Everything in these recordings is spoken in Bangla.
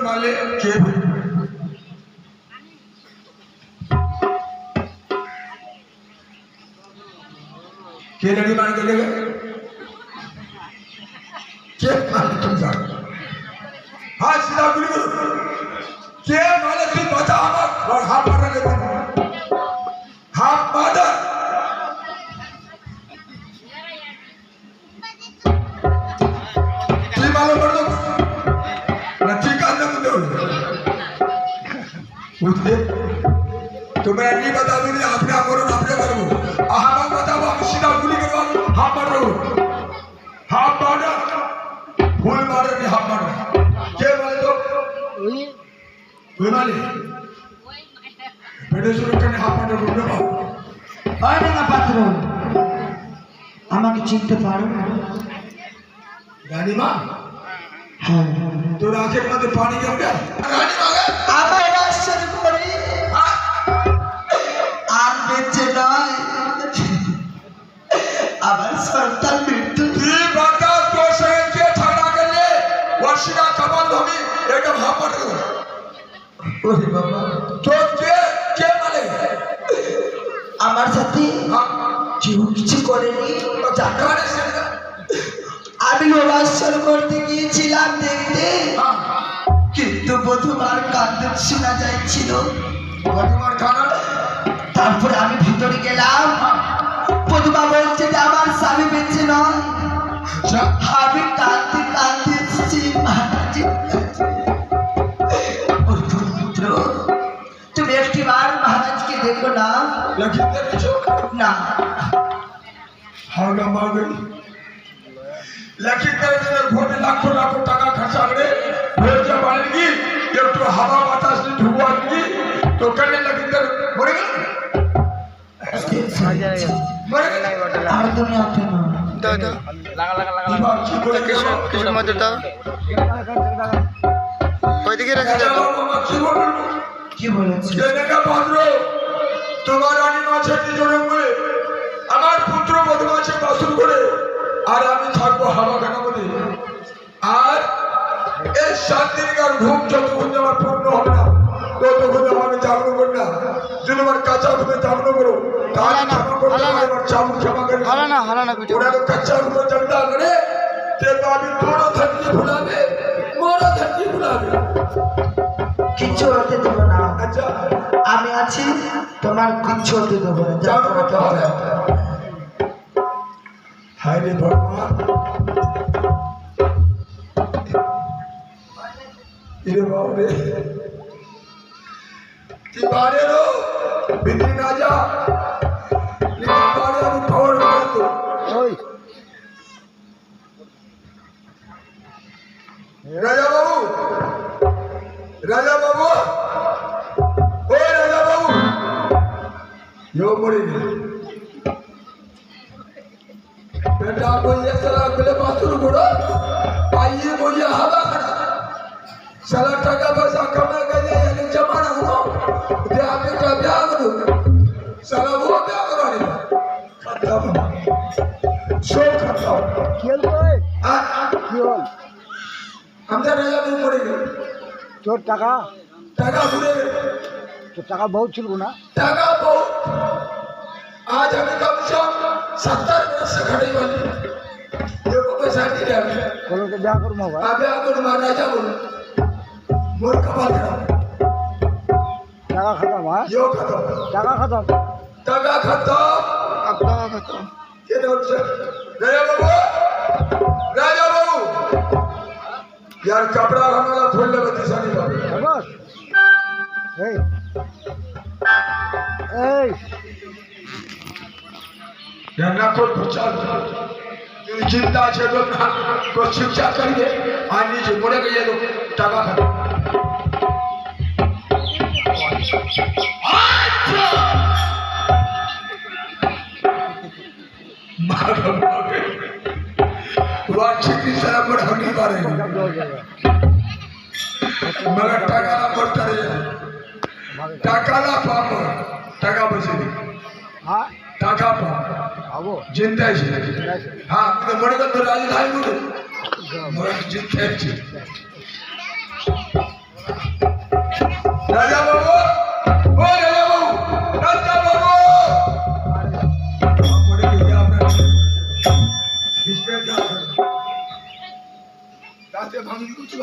মারলে কে কে लड़ी मार के ले गए के मार तुम जाओ हाँ सीधा गुली करो के मारे तुम बचा हमार और हाथ मारने के बाद हाथ मार तुम मालूम पड़ दो लच्छी का अंदर मुझे मुझे तुम्हें नहीं बता दूँगी आपने करो आपने करो आहा बताओ आप सीधा गुली करो हाथ मार रहे हो हाथ मारना फूल मारे नहीं हाथ मारना क्या मारे तो कोई मारे बेटे शुरू करने हाथ मारना रुकने पाओ अरे ना पात्रो আমাকে চিনতে পারো रानी माँ हाँ तो आंखें में तो पानी जम गया रानी माँ আমার আশ্চর্য করি আর বেঁচে নয় আমার সন্তান মৃত্যু ये बाका तो शहर के थाना के लिए वर्षिका कमल धमी एकदम हाथ मार दो ওরে বাবা तो के मारे আমার সাথে हाँ কেউ কিছু করেনি तो जाकर से আমি লোবাসন করতে গিয়েছিলাম দেখতে हाँ কিন্তু প্রথমবার কাঁদতে শোনা যাচ্ছিল तुम्हार खाना তারপরে আমি ভিতরে গেলাম প্রথমা বলছে যে আমার স্বামী বেঁচে নয় अच्छा আমি কাঁদতে কাঁদতে এসেছি মহারাজ ওর পুত্র তুমি একটি বার মহারাজকে দেখো না लखीमपुर पीछे না हावड़ा मार गई लखीमपुर में घोड़े लाखों लाखों टका खर्चा करे भेड़ जब आएगी एक तो हवा बतास ने धुआ की तो करने लखीमपुर मरेगा मरेगा আর দুনিয়াতে না দাও দাও ये बात की बोले কিছু কিছু মধ্যে দাও ওইদিকে রেখে যাবো की बोले কি বলেছে कहने का पात्रो तुम्हारा रानी माछे जोड़े बोले আমার পুত্র বদমাশে বাসুর করে আর আমি থাকবো হাওয়া খানা বলে আর এই শান্তির ঘুম যতক্ষণ আমার পূর্ণ হবে না ততক্ষণ আমি জাগরণ করি না যদি আমার কাঁচা ঘুমে জাগরণ করো তাহলে ক্ষমা করতে আমার চাবু ক্ষমা করে হালা না ভিডিও ওরা তো কাঁচা ঘুমে জাগদা করে তে তো আমি তোরও থাকি ভুলাবে মোরও থাকি ভুলাবে কিচ্ছু হতে দেবো না আচ্ছা আমি আছি তোমার কিচ্ছু হতে দেবো না যা জাগরণ করতে হবে हाय रे भगवान इरे बाप रे ती बारे रो बिजली ना जा लेकिन बारे अभी पावर कर दो ওই राजा बाबू ओ राजा बाबू यो मरी बेटा बोलिए साला बोले बासुर गुड़ो आइए बोलिए हवा खड़ा साला टका पैसा कमा के लिए यानी जमाना हो दे आपके का ब्याह करो साला वो ब्याह करो रे खत्म शो खत्म খেল কই आ কি হল हम तो राजा बाबू मरे गए তোর টাকা टका बुरे তোর টাকা বহুত ছিল না टका बहुत आज हमें कम से कम 70 वर्ष से खड़ी वाली देखो पैसा नहीं रहा কলকে বিয়া করবো ভাই अबे आपको मारना जा बोलो मोर कपाल खड़ा টাকা খতম হ্যাঁ यो खत्म টাকা খতম टका खत्म টাকা খতম ये दौर से राजा बाबू यार कपड़ा हमारा खोल ले बत्ती सानी बाबू বস এই এই यार ना कोई प्रचार चिंता है तो को शिक्षा करिए आनी जो मोड़े गए तो टका खत्म वार्षिक सारा पर होने पारे मगर टका ना पड़ता रहे टका ना पाप टका बचे হ্যাঁ टका पाप আবো जिंदा है हाँ तो मोड़े तो राजी भाई मोड़े मोड़े जिंदा है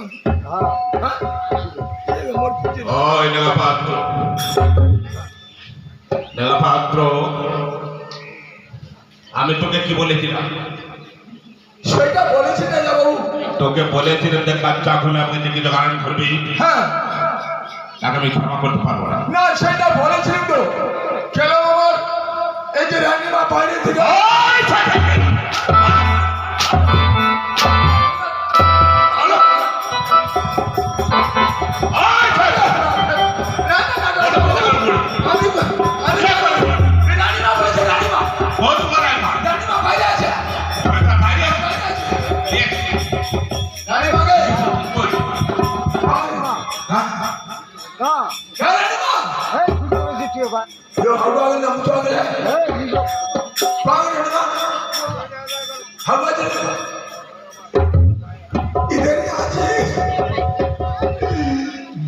আমি হ্যাঁ হ্যাঁ? এই আমার পুঁজি না। ওই নেগাপাত্র নেগাপাত্র আমি তোকে কি বলেছিলাম সেটা বলেছি না বাবু। তোকে বলেছিলাম যে বাচ্চা খুলে আমাকে যে কিছু গান করবি হ্যাঁ তাকে আমি ক্ষমা করতে পারবো না না সেটা বলেছিলাম তো। কেন আমার এই যে রানীমা বাইরে থেকে ওই ছেলে! হ্যালো? ওই ছেলে! না, না, না, না, আমি রানীমা বলেছে রানীমা বহুত বড় একটা। রানীমা বাইরে আছে একটা বাইরে আছে। রানীমাকে ওই, হ্যাঁ না রানীমা এই ভিতরে দিতে বা यो हवा ना मुझे आ गया এই ভিতরে पागल है ना हवा चले इधर ही आजे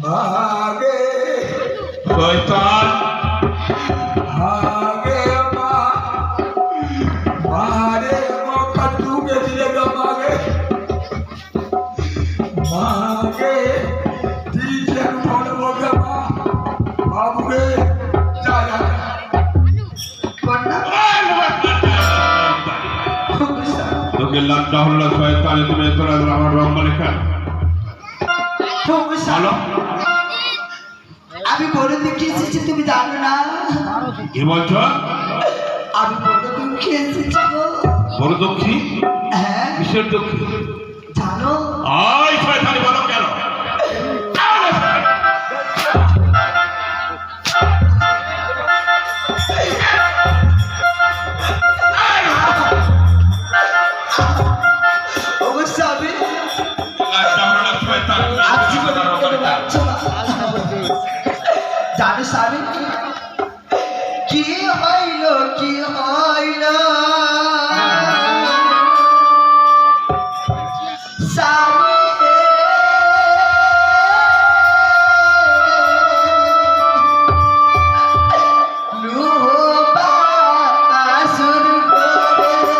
भागे শয়তান भागे माँ मारे माँ कद्दू के दिएगा मागे मागे दीजिए उठाने बोले माँ बाबू के जा जा কন্যা তোকে লজ্জা হলো শয়তান তুমি তোরা আমার রঙ্গ লেখা ভালো আমি বড় দুঃখে এসেছি তুমি জানো না কি বলছো আমি বড় দুঃখে এসেছি গো। বড় দুঃখী হ্যাঁ কিসের দুঃখী জানো ওই শয়তানি বলো কেন অবশ্য আমি লজ্জা হলো শয়তান আজকে জানো স্বামী কি হইল কি হইল স্বামী লুহবা আসুর করে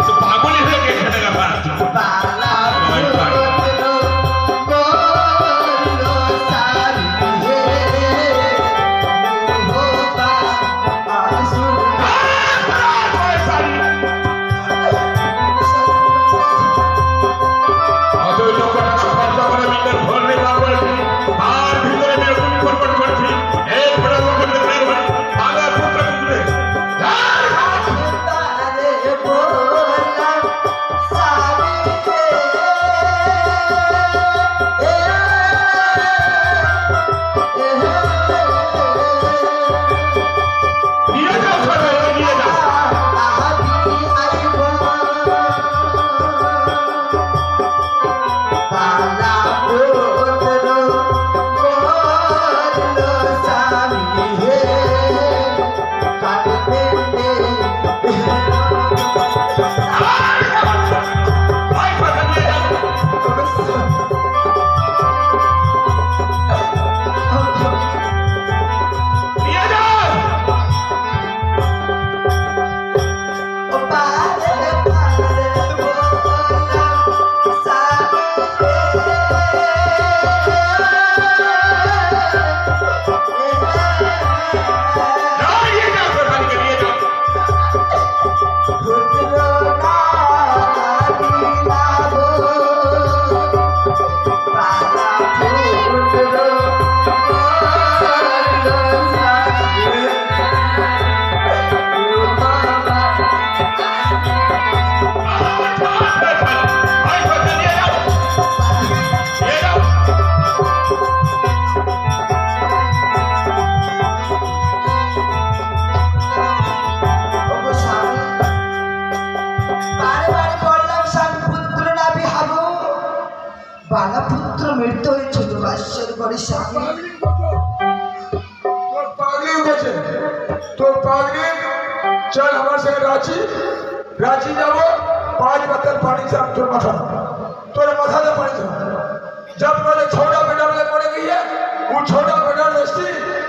তো পাগলই হয়ে গেছে নেগাপাত্র বালা ওই পাগল। বলো সারি হে লুহবা আসুর অতই লোক টাকা খরচা করে মিটার ভর নেওয়া করেছি আর ভিতরে বেগুন ফটফট করছি এই ফোটা লোকের বের হয় আগা পুত্র পুত্রে তারে বললাম সারি নিয়ে যাও সবাই নিয়ে যাও ওই কথা নিয়ে যাও নিয়ে যাও নিয়ে যাও সবাইকে নিয়ে যাও ওই কথা নিয়ে যাও নিয়ে যাও বালা পুত্র মৃত্যু হয়েছে বাস্যর করে স্বামী তোর पागली उठेছে তোর पागली चल हमारे संग रांची रांची जाबो 5 बोतल पानी से हम तोर माथा तोर माथा में पानी था जब मैंने छोटा बेटा में पड़ गई है वो छोटा बेटा रस्ती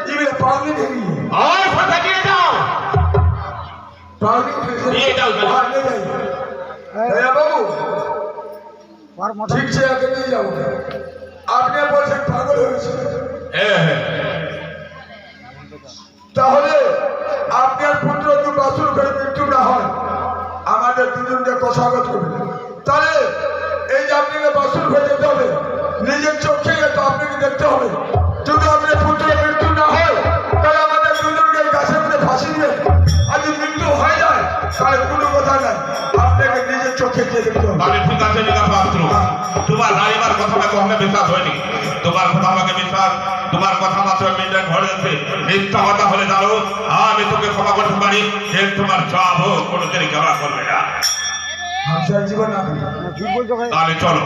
ये मेरे पागली दे गई है ওই কথা নিয়ে যাও पागली নিয়ে যাও बाहर ले जाइए दया बाबू ওর মতো ঠিক সে আগে নিয়ে যাবো না। আপনি বলছেন পাগল হয়েছে, হ্যাঁ হ্যাঁ তাহলে আপনার পুত্র যদি বাসুর ঘরে মৃত্যু না হয় আমাদের দুজনকে কষাগত করবে। তাহলে এই যে আপনাকে বাসুর ঘরে যেতে হবে, নিজের চোখে তো আপনাকে দেখতে হবে। যদি আপনার পুত্রের মৃত্যু না হয় তাহলে আমাদের দুজনকে গাছের মধ্যে ফাঁসি দিয়ে, আর যদি মৃত্যু হয়ে যায় তাহলে কোনো কথা নাই, আপনাকে নিজের চোখে গিয়ে দেখতে হবে। তাহলে ঠিক আছে নিকা পাত্র, তোমার রাইবার কথাটা কখনো বিশ্বাস হয়নি। তোমার কথা আমাকে বিশ্বাস, তোমার কথা মাত্র মিটার ঘরে আছে। মিথ্যা কথা হলে দাঁড়ো, আমি তোকে ক্ষমা করতে পারি, যে তোমার সব হোক কোনোদিনই ক্ষমা করবে না। আপনার জীবন না ঠিক বলছো ভাই। তাহলে চলো।